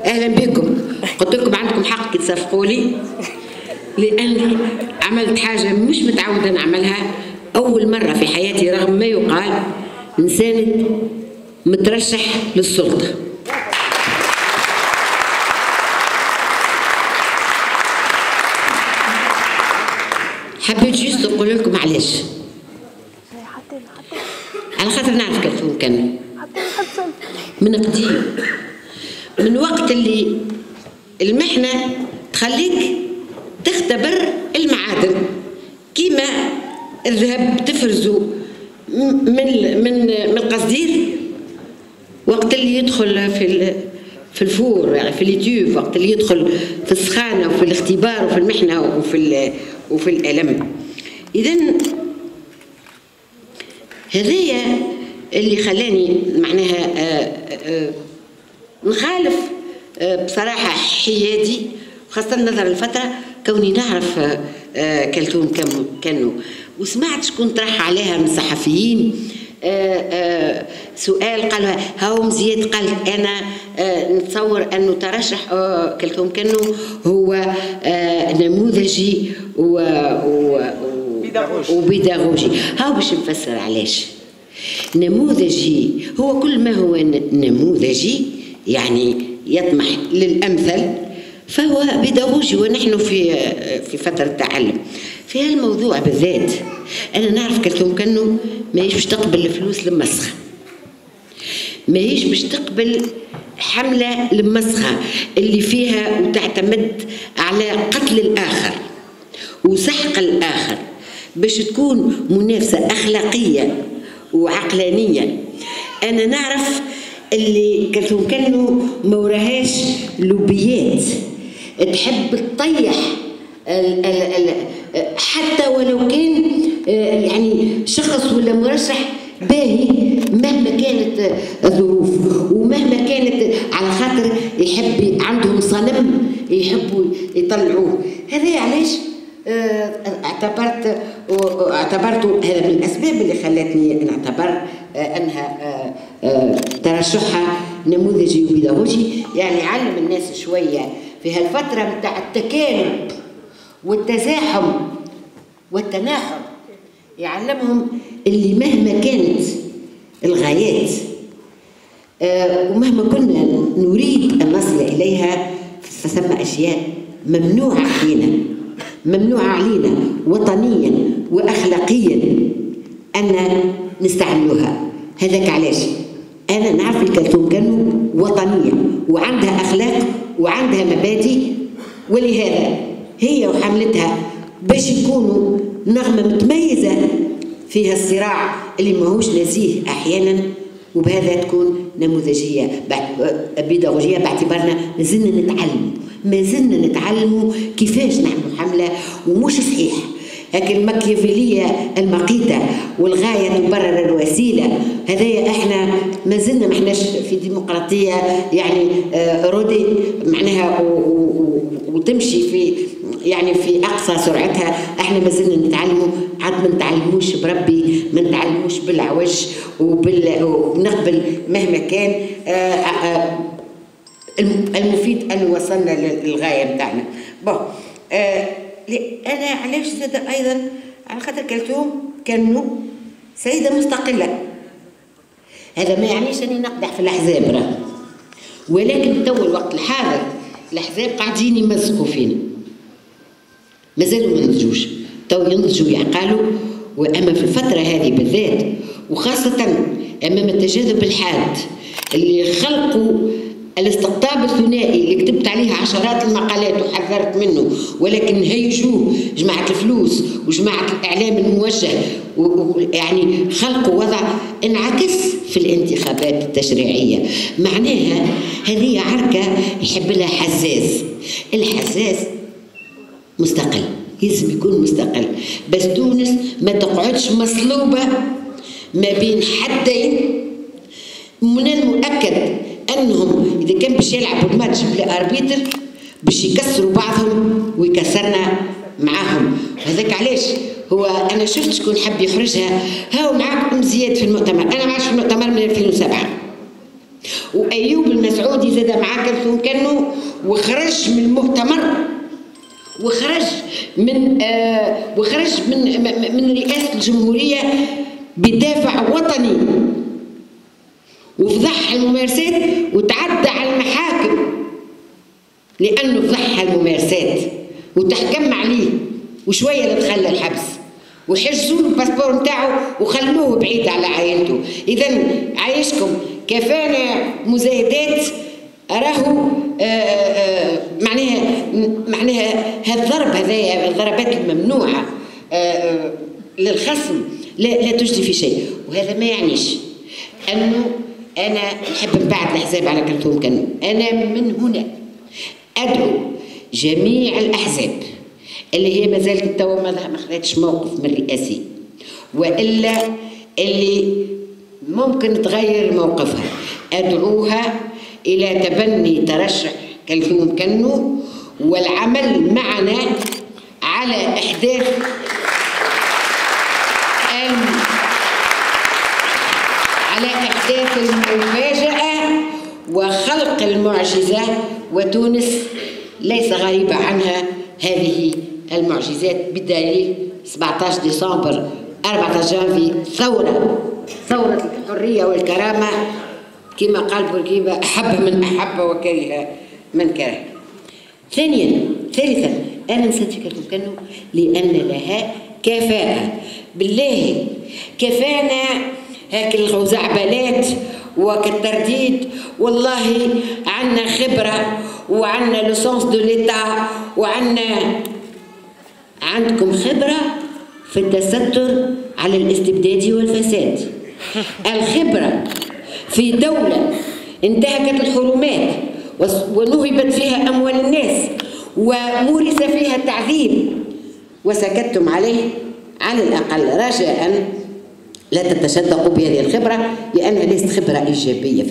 اهلا بكم. قلت لكم عندكم حق كي تصفقوا لي، لاني عملت حاجه مش متعوده نعملها اول مره في حياتي، رغم ما يقال نساند مترشح للسلطه. حبيت جيست نقول لكم علاش. على خاطر نعرف كلثوم كان من قديم، من وقت اللي المحنة تخليك تختبر المعادن، كيما الذهب تفرزه من القصدير وقت اللي يدخل في الفور، يعني في اليوتيوب، وقت اللي يدخل في السخانة وفي الاختبار وفي المحنة وفي الألم. إذن هذايا اللي خلاني معناها نخالف بصراحة حيادي، خاصة نظر الفترة كوني نعرف كلثوم كانوا، وسمعت شكون طرح عليها من الصحفيين سؤال، قال هاو زياد قالت أنا نتصور أنه ترشح كلثوم كانوا هو نموذجي وبيداغوجي. هاو باش نفسر علاش. نموذجي هو كل ما هو نموذجي يعني يطمح للأمثل، فهو بيداغوجي، ونحن في فترة تعلم. في هالموضوع بالذات أنا نعرف كلثوم كانوا ماهيش باش تقبل الفلوس للمسخة، ماهيش باش تقبل حملة للمسخة اللي فيها وتعتمد على قتل الآخر وسحق الآخر باش تكون منافسة أخلاقية وعقلانية. أنا نعرف اللي كلثوم كانوا ما وراهاش لوبيات تحب تطيح حتى ولو كان يعني شخص ولا مرشح باهي، مهما كانت الظروف ومهما كانت، على خاطر يحب عندهم صنم يحبوا يطلعوه. هذا علاش اعتبرت هذا من الأسباب اللي خلتني نعتبر أنها ترشحها نموذجي وبيداغوجي، يعني علم الناس شوية في هالفترة متاع التكالب والتزاحم والتناحر، يعلمهم اللي مهما كانت الغايات ومهما كنا نريد أن نصل إليها فثم أشياء ممنوعة علينا وطنيا وأخلاقيا أن نستعملوها. هذاك علاش أنا نعرف الكلثوم كانوا وطنية وعندها أخلاق وعندها مبادئ، ولهذا هي وحملتها باش يكونوا نغمة متميزة فيها الصراع اللي ماهوش نزيه أحيانا، وبهذا تكون نموذجية بيداغوجية، باعتبارنا ما زلنا نتعلموا كيفاش نعملوا حملة. ومش صحيح هاك الماكيافيلية المقيتة والغاية تبرر الوسيلة، هذايا احنا ما زلنا ما احناش في ديمقراطية يعني رودي معناها وتمشي في يعني في أقصى سرعتها. احنا ما زلنا نتعلموا، عاد ما نتعلموش بربي، ما نتعلموش بالعوج ونقبل مهما كان المفيد أن وصلنا للغاية متاعنا. أنا علاش زاد أيضا على خاطر كلثوم كانوا سيدة مستقلة. هذا ما يعنيش أني نقدح في الأحزاب، ولكن تو الوقت الحاضر الأحزاب قاعدين يمزقوا فينا، مازالوا ما نضجوش، تو ينضجوا يعقلوا. وأما في الفترة هذه بالذات، وخاصة أمام التجاذب الحاد اللي خلقوا الاستقطاب الثنائي اللي كتبت عليه عشرات المقالات وحذرت منه، ولكن هيجوه جماعة الفلوس وجماعة الإعلام الموجه، يعني خلقوا وضع انعكس في الانتخابات التشريعية. معناها هذه عركة يحب لها حزاز. الحزاز مستقل، لازم يكون مستقل، بس تونس ما تقعدش مصلوبة ما بين حدين. من المؤكد أنهم إذا كان باش يلعبوا الماتش بلا أربيتر باش يكسروا بعضهم ويكسرنا معاهم. هذاك علاش هو أنا شفت شكون حب يخرجها. هاو معاكم زياد في المؤتمر، أنا معاش في المؤتمر من 2007، وأيوب المسعودي زاد معاه كلثوم كنو، وخرج من المؤتمر، وخرج من رئاسة الجمهورية بدافع وطني، وفضح الممارسات وتعدى على المحاكم لأنه فضح الممارسات وتحكم عليه، وشوية اللي دخل الحبس وحجزوا له الباسبور نتاعو وخلوه بعيد على عائلته. إذا عايشكم كفانا مزايدات راهو معناها هالضرب هذايا الضربات الممنوعة للخصم لا تجدي في شيء. وهذا ما يعنيش أنه أنا نحب نبعد الأحزاب على كلثوم كنو. أنا من هنا أدعو جميع الأحزاب اللي هي ما زالت توا ما خدتش موقف من الرئاسي، وإلا اللي ممكن تغير موقفها، أدعوها إلى تبني ترشح كلثوم كنو والعمل معنا على إحداث المفاجأة وخلق المعجزة. وتونس ليس غريبة عنها هذه المعجزات، بدليل 17 ديسمبر 14 جانفي ثورة الحرية والكرامة، كما قال بورقيبة: أحب من أحب وكره من كره. ثالثا أنا نسيت كلثوم كنو لأن لها كفاءة. بالله كفانا هاك الخزعبلات وكالترديد، والله عنا خبرة وعنا لسانس دو ليتا عندكم خبرة في التستر على الاستبداد والفساد، الخبرة في دولة انتهكت الحرمات ونهبت فيها أموال الناس ومورس فيها التعذيب وسكتتم عليه. على الأقل رجاء لا تتشدقوا بهذه الخبرة لأنها ليست خبرة إيجابية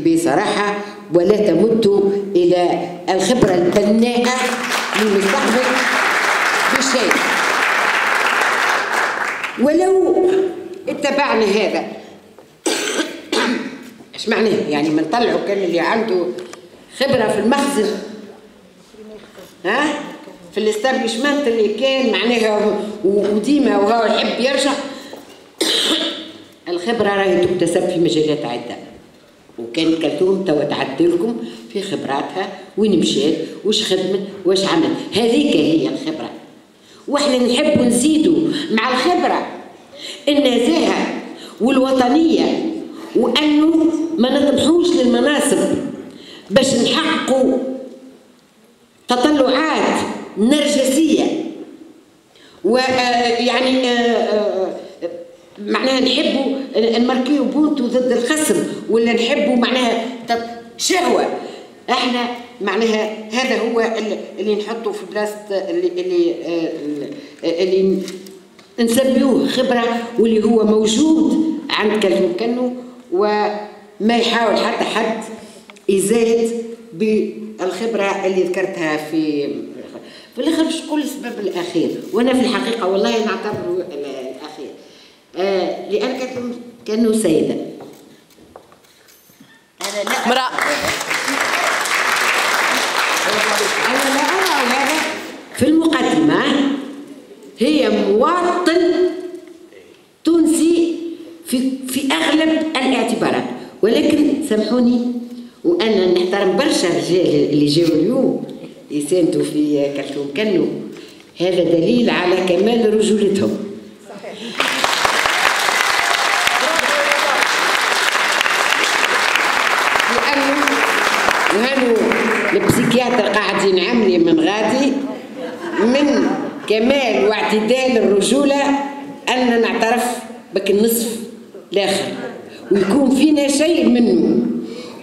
بصراحة، ولا تمدوا إلى الخبرة البناءة للمستقبل بشيء. ولو اتبعنا هذا ايش معناه؟ يعني ما نطلعوا كان اللي عنده خبرة في المخزن في الاستابليشمنت اللي كان معناها وديما وهو يحب يرجع. الخبرة راهي تكتسب في مجالات عدة، وكانت كلثوم توا تعدي لكم في خبراتها وين مشات واش خدمت واش عملت. هذيك هي الخبرة، واحنا نحب نزيدوا مع الخبرة النزاهة والوطنية، وأنه ما نطمحوش للمناصب باش نحققوا تطلعات نرجسية، ويعني معناها نحبوا نماركيو بونتو ضد الخصم، ولا نحبوا معناها شهوة. احنا معناها هذا هو اللي نحطه في بلاصة اللي نسميوه خبرة، واللي هو موجود عند كلثوم كنو، وما يحاول حتى حد يزايد بالخبرة اللي ذكرتها في الاخر. باش نقول السبب الاخير، وانا في الحقيقة والله نعتبره الاخير، لأن كلثوم كنو سيدة. أنا لا امرأة، أنا لا أرى هذا في المقدمة. هي مواطن تونسي في أغلب الاعتبارات، ولكن سامحوني وأنا نحترم برشا الرجال اللي جاوا اليوم يساندوا في كلثوم كنو، هذا دليل على كمال رجولتهم. وهانو البسيكياتر قاعدين عملي من غادي من كمال واعتدال الرجولة أن نعترف بك النصف الآخر ويكون فينا شيء منه.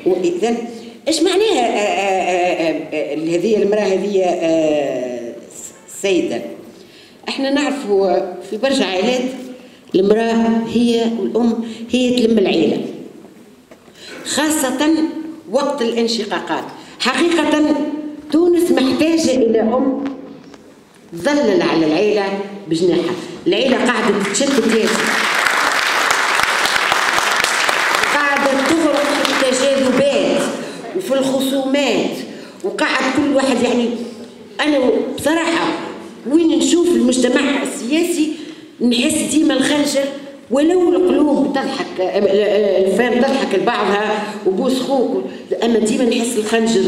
وإذا إيش معناها هذه المرأة هذه سيدة؟ إحنا نعرفوا في برشا عائلات المرأة هي والأم هي تلم العيلة، خاصة وقت الانشقاقات. حقيقة تونس محتاجة إلى أم تظلل على العيلة بجناحها. العيلة قاعدة تتشتت ياسر، قاعدة تغرق في التجاذب ومات وقعد كل واحد يعني. أنا بصراحة وين نشوف المجتمع السياسي نحس ديما الخنجر، ولو القلوب تضحك الفم تضحك لبعضها وبوس خوك، اما ديما نحس الخنجر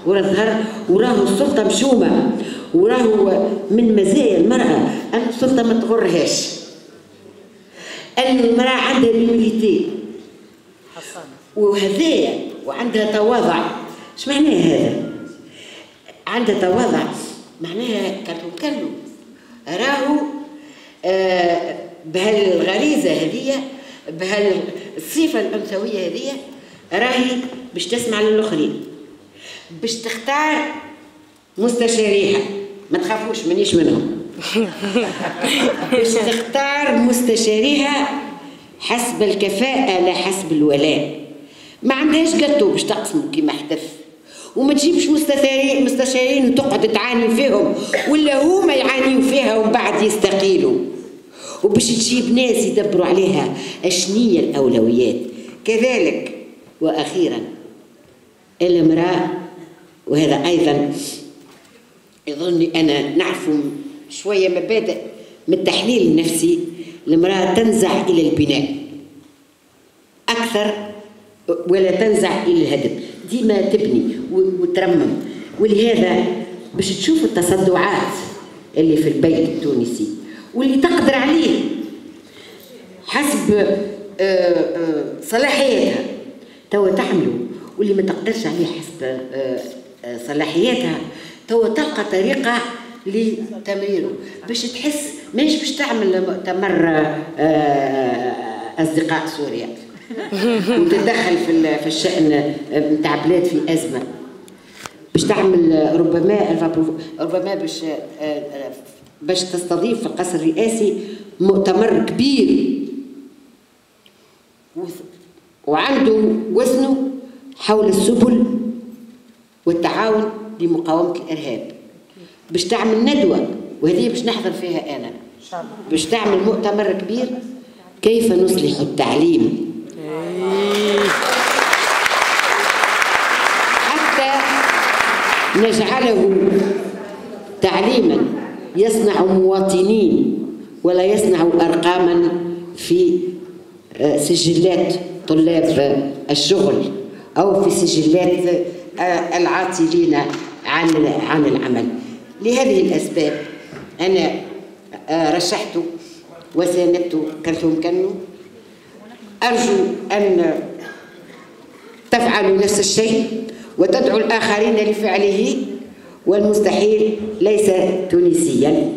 ورا الظهر، وراه السلطه مشومه، وراه من مزايا المراه ان السلطه ما تغرهاش، ان المراه عندها ليميليتي وهذايا، وعندها تواضع. اش معناه هذا؟ عندها تواضع معناها كلو راهو بهالغريزه هذيا، بهالصفه الانثويه هذيا، راهي باش تسمع للاخرين، باش تختار مستشاريها، ما تخافوش مانيش منهم باش تختار مستشاريها حسب الكفاءه لا حسب الولاء. ما عندهاش قطو باش تقسموا كيما حدث، وما تجيبش مستشارين وتقعد تعاني فيهم ولا هما يعانيوا فيها ومن بعد يستقيلوا، وباش تجيب ناس يدبروا عليها اشنية الأولويات. كذلك وأخيرا المرأة، وهذا أيضا يظني أنا نعرف شوية مبادئ من التحليل النفسي، المرأة تنزع إلى البناء أكثر ولا تنزع إلى الهدم، ديما تبني وترمم. ولهذا باش تشوف التصدعات اللي في البيت التونسي واللي تقدر عليه حسب صلاحياتها توا تحمله، واللي ما تقدرش عليه حسب صلاحياتها توا تلقى طريقة لتمريره، باش تحس ماش باش تعمل مؤتمر أصدقاء سوريا وتتدخل في الشأن نتاع بلاد في أزمة، باش تعمل ربما باش تستضيف في القصر الرئاسي مؤتمر كبير وعنده وزنه حول السبل والتعاون لمقاومة الإرهاب، باش تعمل ندوة وهذه باش نحضر فيها أنا، باش تعمل مؤتمر كبير كيف نصلح التعليم حتى نجعله تعليما يصنع مواطنين ولا يصنع أرقاما في سجلات طلاب الشغل أو في سجلات العاطلين عن العمل. لهذه الأسباب أنا رشحت وساندت كلثوم كنو. أرجو أن تفعلوا نفس الشيء وتدعو الآخرين لفعله، والمستحيل ليس تونسيا.